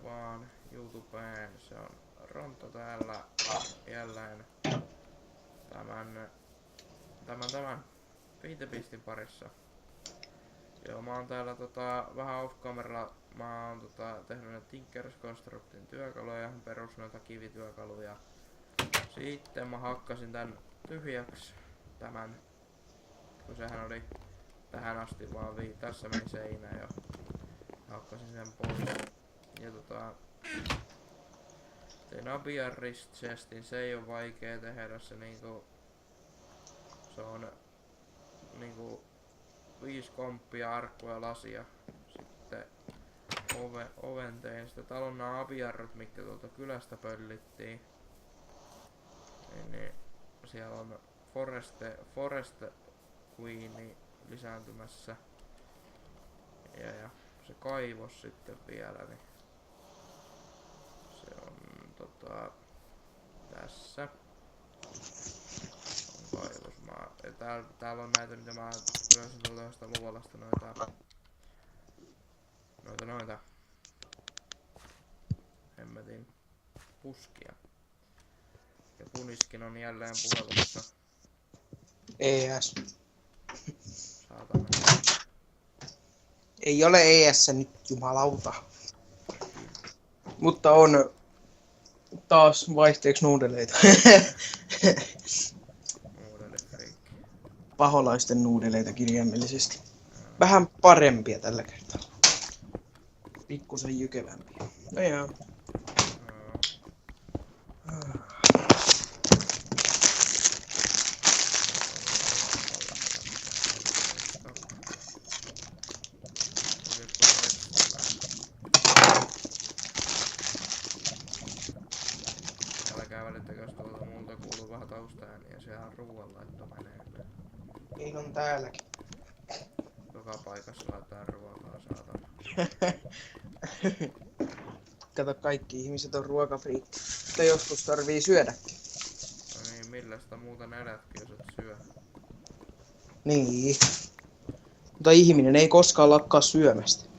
vaan YouTubeen. Se on Ronto täällä jälleen tämän viitepistin parissa. Joo, mä oon täällä vähän off-cameralla, mä oon tehnyt ne Tinkers Constructin työkaluja, perus noita kivityökaluja. Sitten mä hakkasin tän tyhjäksi tämän, kun sehän oli tähän asti vaan tässä meni seinä jo. Hakkasin sen pois. Ja tein Abian wrist chestin, se ei oo vaikee tehdä, se se on 5 komppia, arkkuja ja lasia. Sitten oven tein. Sitten täällä on nää abiarrot, mitkä tuolta kylästä pöllittiin. Niin siellä on Forest Queen lisääntymässä. Ja se kaivos sitten vielä, niin se on tässä. On kaivos. Täällä on näitä, mitä mä löysin tuolta Luolasta, noita hemmetin puskia. Ja Puniskin on jälleen puhelussa. ES. Saatana. Ei ole ES nyt, jumalauta. Mutta on taas vaihteeksi nuudeleita. Nuudelifreikki. Paholaisten nuudeleita kirjaimellisesti. Vähän parempia tällä kertaa. Pikkusen jykevämpiä. No joo. Älkää välittäkö, jos tuolta multa kuuluu vähän taustaääniä, ja sehän ruoanlaitto menee. Ei on täälläkin. Joka paikassa laitetaan ruokaa, saatana. Kato, kaikki ihmiset on ruokafriikki. Mutta joskus tarvii syödäkin. No niin, millä sitä muuten elätkin, jos et syö? Niin. Mutta ihminen ei koskaan lakkaa syömästä.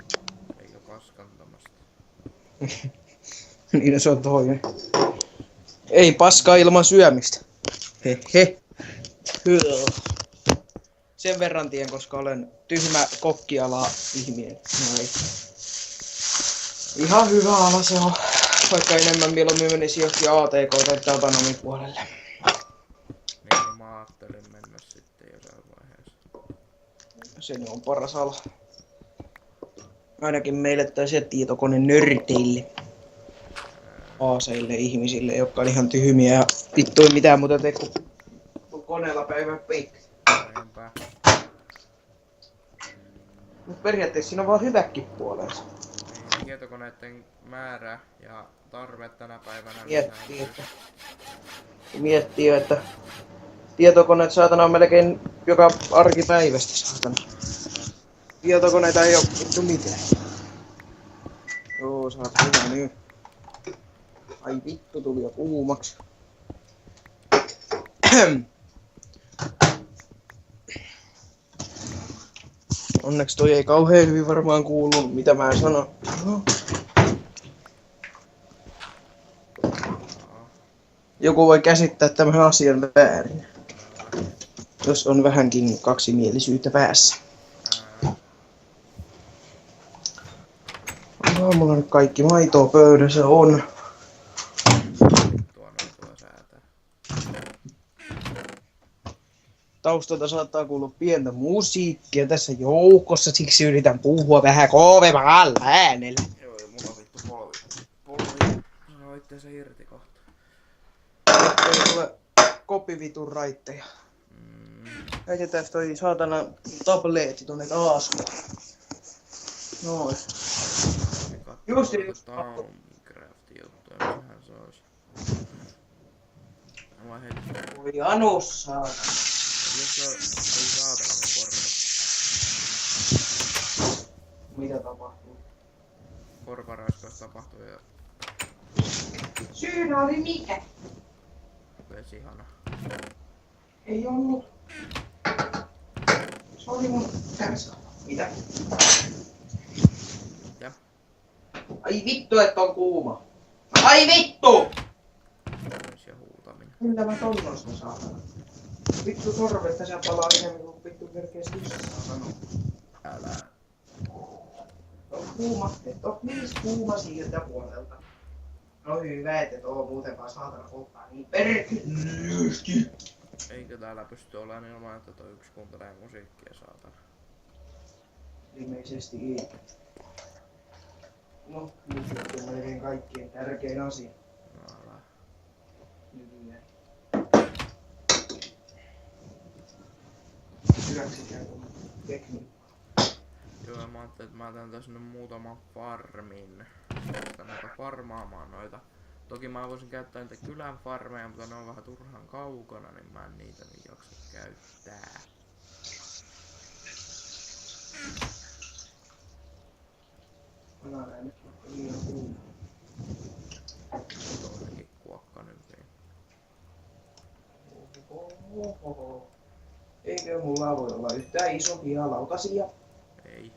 Eikä paskantamasta. Niin se on toinen. Ei paskaa ilman syömistä. Hehe. Sen verran tien, koska olen tyhmä kokkiala ihminen. Noin. Ihan hyvä ala se on. Vaikka enemmän mieluummin menisi johonkin ATK tai Datanomin puolelle. Niin mä ajattelin mennä sitten jossain vaiheessa. Se on paras ala. Ainakin meille tai se tietokone nörteille. Aaseille ihmisille, jotka on ihan tyhmiä ja vittu ei mitään muuta tee kun koneella päivän peikki. Näinpä. Mut periaatteessa siinä on vaan hyväkin puolensa. Niin, tietokoneiden määrä ja tarve tänä päivänä Miettii, että tietokoneet saatana on melkein joka arkipäivästä saatana. Tietokoneita ei oo vittu mitään. Joo, sä oot hyvä nyt. Ai vittu, tuli jo kuumaksi. Onneksi toi ei kauhean hyvin varmaan kuulu, mitä mä sanon. No. Joku voi käsittää tämän asian väärin. Jos on vähänkin kaksimielisyyttä päässä. Mulla nyt kaikki maitoa pöydässä on. Taustalta saattaa kuulua pientä musiikkia tässä joukossa, siksi yritän puhua vähän kovemmalla äänellä. Joo, ja mulla on vittu polvi. No itteensä irti kohta. Ei tule kopivitun raitteja. Heitetään toi saatana tableetti tonne aasuun. Noin. Just Minecraftin juttuja, missähän se ois. Mä heitin. Voi anus saatana. Jos se ei saatana mun korva. Mitä tapahtuu? Korvaraiskaus tapahtui ja Syynä oli mikä? vesihana. Ei ollut. Se oli mun kärsällä. Mitä? Ja? Ai vittu, että on kuuma. Ai vittu! Ja huutaminen. Kyllä mä tonnosta saatana. Vittu sorvesta se palaa enemmän kuin vittu kerkees kissassa sanoo. Älä. On kuuma, et oo viis kuuma siltä puolelta. No hyvä, et oo muuten vaan saatana polttaa niin perkeleesti. Eikö täällä pysty olemaan ilman, että toi yksi kuuntelee musiikkia saatana? Ilmeisesti ei. No, nyt on melkein kaikkien tärkein asia. No älä. Nykyään. Hyväksikäytön tekniikka. Joo, mä ajattelin, että mä teen tässä nyt muutaman farmin. Lähdetään noita farmaamaan noita. Toki mä voisin käyttää niitä kylän farmeja, mutta ne on vähän turhaan kaukana, niin mä en niitä niin jaksa käyttää. Mä näen nyt liian kuuma. Toinenkin kuokka nyt niin. Ohohoho. Eikö mulla voi olla yhtään isompia lautasia? Ei.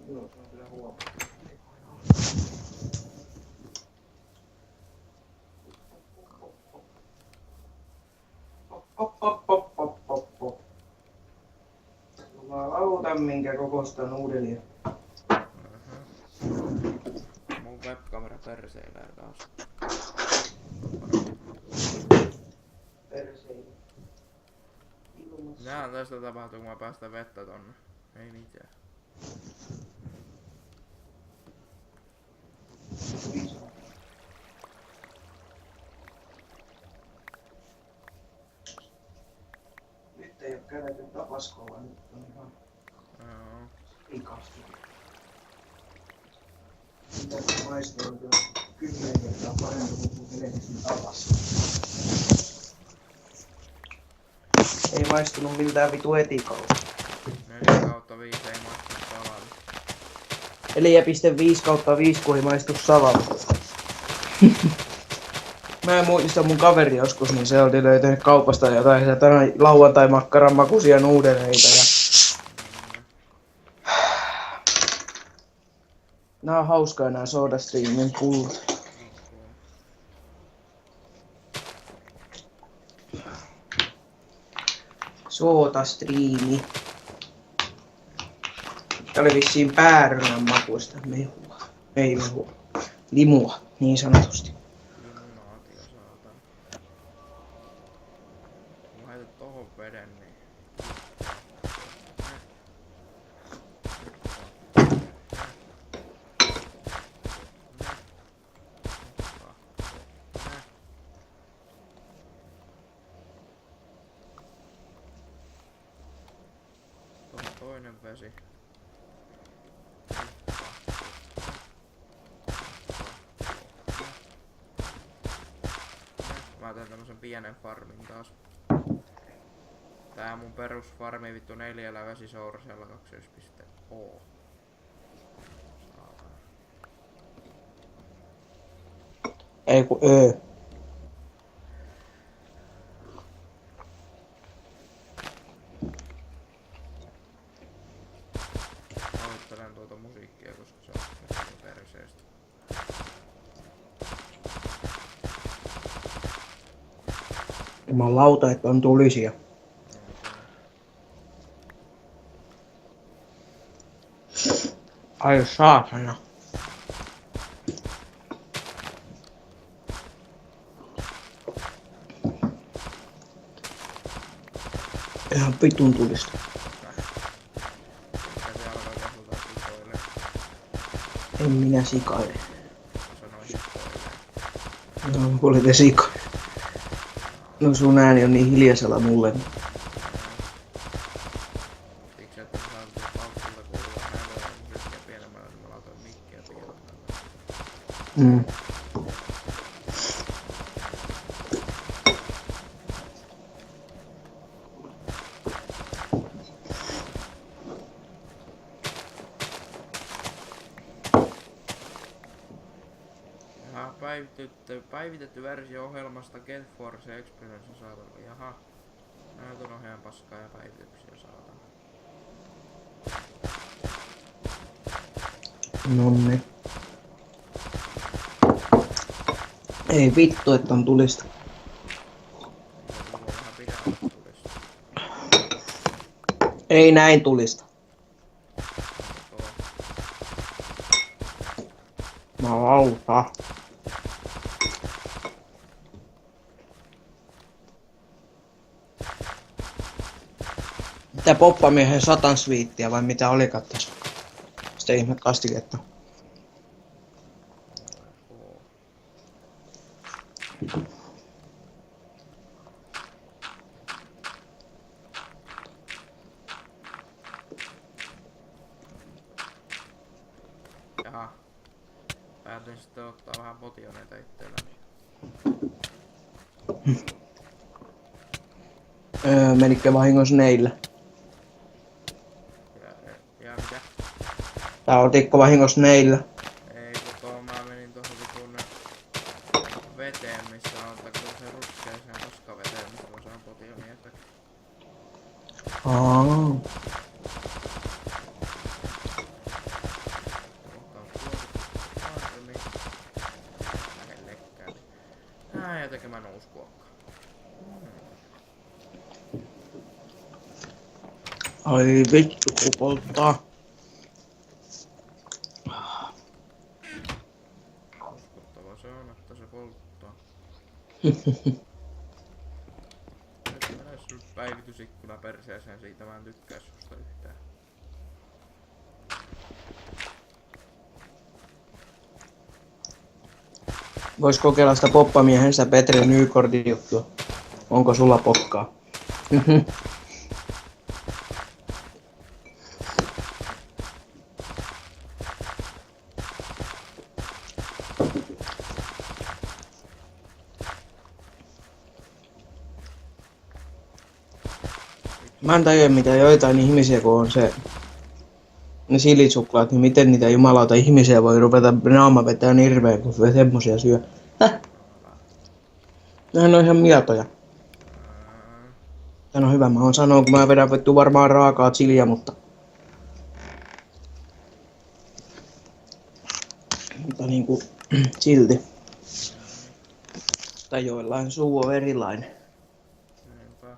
Joo, se on kyllä huono. Hop. Jumalauta, minkä kokostan uudelleen. Mun webkamera perseilee taas. Perseille. Ilmassa. Nähdään tästä tapahtuu, kun mä päästän vettä tonne. Ei mitään. Nyt ei oo käydetty tapaskolla, nyt on ihan Joo. ikasti. Mitä se maistuu, on kyllä 10 kertaa parempi kuin helvetin tapas. Ei maistunut miltään vitu etikalla. 4/5 ei maistu salalle. 4,5/5 kun ei maistu salalle. Mä en muista mun kaveri joskus, niin se oli löytänyt kaupasta jotain lauantai-makkaran makuisia nuudeleita ja... Nää on hauskaa nää SodaStreamin pullat. SodaStreami. Tää oli vissiin päärynän makuista mehua. Ei mehua. Limua, niin sanotusti. Limonaatia saatana. Kun mä heitän tohon veden, niin... Tuohon toinen vesi. Mä teen tämmösen pienen farmin taas. Tää mun perusfarmi vittu 4 vesisoursella 21.o. Saatana. Ei ku Aloittelen tuota musiikkia, koska se on perseestä. Jumalauta, että on tulisia. Ai saatana. Ihan vitun tulista. Ja se alkaa kasvata sikoille. En minä sikaile. Sanoin sikoille. No, kuule te sikaile. No sun ääni on niin hiljaisella mulle. Siksi, että mä saan tuolla paukkulla kuulua näitä musiikkia pienemmällä, niin mä laitoin mikkiä pienemmällä. Jaha, päivitetty versio ohjelmasta Get Force Experience on saatava. Jaha. Näytön ohjaajan paskaa ja päivityksiä saatava. Nonni. Ei vittu, että on tulista. Mulla on vähän pidemmälle tulista. Ei näin tulista. Tuo. Malauta. Mitä poppamiehen satansviittiä vai mitä olikaan tässä? Sitä ihme kastiketta. Tuo. Jaha. Päätin sitten ottaa vähän potioneita itselläni. Menikö vahingossa neillä? Ja mitä? Tää otitko vahingossa neillä? Ei kun tuo mä menin tuohon vitun veteen missä on kun se ruskeeseen roskaveteen missä mä saan potioneita. Aa. Kohta on tuotu farmi. Lähellekään. Ja tekemään uuskuokkaa. Ai vittu, kun polttaa. Uskottava se on, että se polttaa. Nyt menee nyt päivitysikkuna perseeseen, siitä mä en tykkää susta yhtään. Vois kokeilla sitä poppamiehensä Petri Nykordin juttua. Onko sulla pokkaa? Mä en tajua mitä joitain ihmisiä kun on se ne silisuklaat, niin miten niitä jumalauta ihmisiä voi ruveta naama vetää hirveä kun semmosia syö. Häh? Nehän on ihan mietoja. Tän on hyvä, mä oon sanonut, kun mä vedän vittu varmaan raakaa chiliä, mutta niinku silti. Tai joillain suu on erilainen. Niinpä.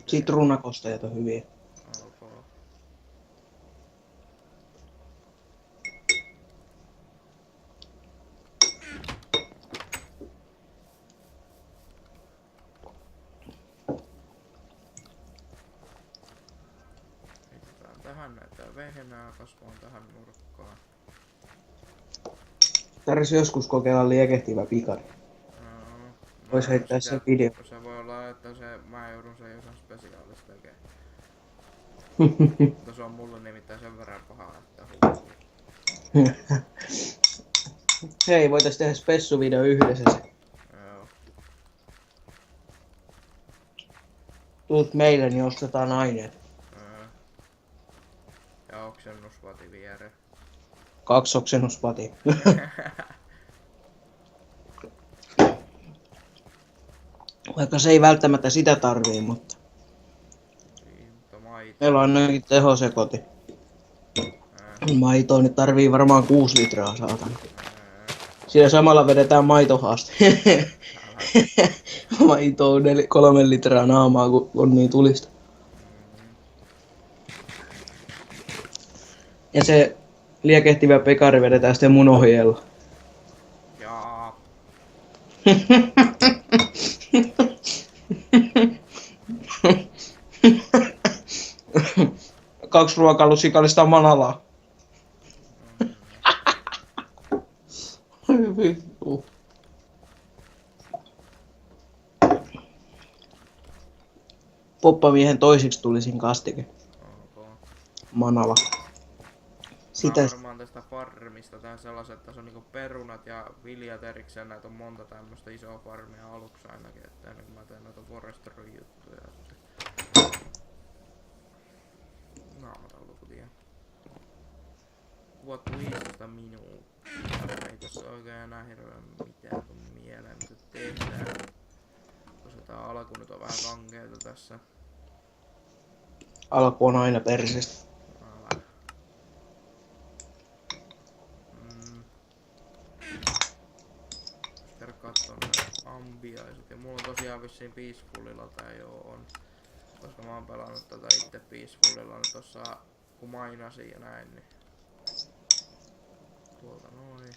Sitruunakosteet on hyviä. Ok. Heitetään tähän näitä vehnää kasvaan tähän nurkkaan. Tarvitsisi joskus kokeilla liekehtivä pikari. Vois heittää se video. Se voi olla, että mä joudun sen jossain spesiaalista tekemään. Mutta se on mulle nimittäin sen verran paha, että Hei, voitais tehdä spessuvideo yhdessä se. Joo. Tuut meille, niin ostetaan aineet. Ja oksennusvati viereen. 2 oksennuspati. Vaikka se ei välttämättä sitä tarvii, mutta meillä on ainakin tehosekoti. Maitoa nyt tarvii varmaan 6 litraa saatana. Siinä samalla vedetään maitohaaste. Maito on 3 litraa naamaa, kun on niin tulista. Ja se liekehtivä pekari vedetään sitten mun ohjeella. Jaa. 2 ruokalusikallista manalaa. Vittu. Poppamiehen toisiksi tulisin kastike. Okay. Manala. Sitä. Mä varmaan tästä farmista tehdä sellaisen, että se on niinku perunat ja viljat erikseen. Näitä on monta tämmöstä isoa farmia aluksi ainakin, että ennen kuin mä teen noita forestery juttuja. Naamataulukutia. Vuot 15 minuuttia. Ei tässä oikein enää hirveän mitään tuu mieleen mitä tehdään. alku nyt on vähän kankeeta tässä. Alku on aina persestä. Älä. Käydä kattoo ne ambiaiset. Ja mulla on tosiaan vissiin Peacefulilla tää on. Koska mä oon pelannut tätä itse Peacefulilla nyt tossa kun mainasin ja näin, niin tuolta noin.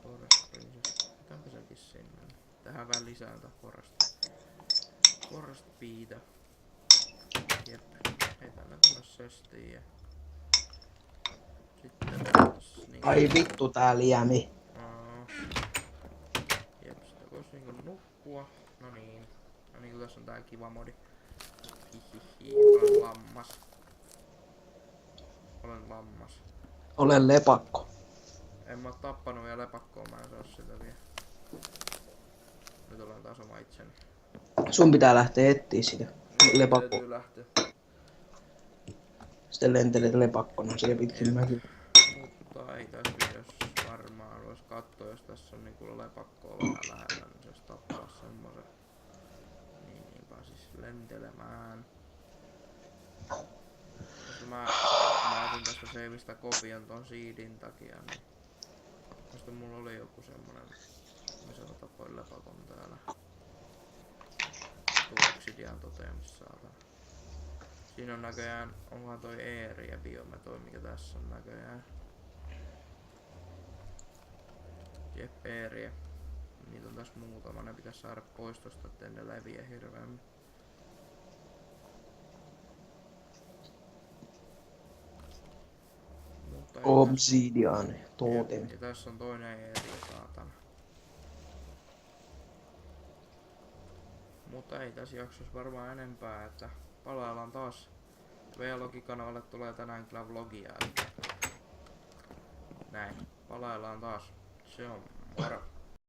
Forest Princess. Otanko senkin sinne? Tähän vähän lisää tätä Forest Beata. Jep. Heitän ne tonne söstiin ja sitten niin. Ai vittu tää liämi. Jep, sitä vois niinku nukkua. No niin. No niin, tässä on tää kiva modi. Hihihi, olen lammas. Olen lammas. Olen lepakko. En mä oo tappanut vielä lepakkoa, mä en saa sitä vielä. Nyt olen taas oma itseni. Sun pitää lähteä etsiä sitä lepakkoa. Täytyy lähteä. Sitten lentelet lepakkona siellä pitkin mäkin. Mutta ei tässä videossa varmaan vois katsoa, jos tässä on niinku lepakkoa vähän lähellä, niin se vois tappaa semmosen. Niin pääsis lentelemään. Koska mä otin tästä seivistä kopion ton seedin takia, niin koska mulla oli joku semmonen, missä mä tapoin lepakon täällä. Tuoksidian toteamis saatana. Siinä on näköjään, onkohan toi Eeri ja Biome toi mikä tässä on näköjään. Jep, Eeriä. Niitä on tässä muutama, ne pitäis saada pois tosta, ettei ne leviä hirveämmin. Obsidian totem. Ja tässä on toinen Eeri, saatana. Mutta ei tässä jaksossa varmaan enempää, että palaillaan taas. V-logikanavalle tulee tänään kyllä vlogia, että näin, palaillaan taas. Se on moro.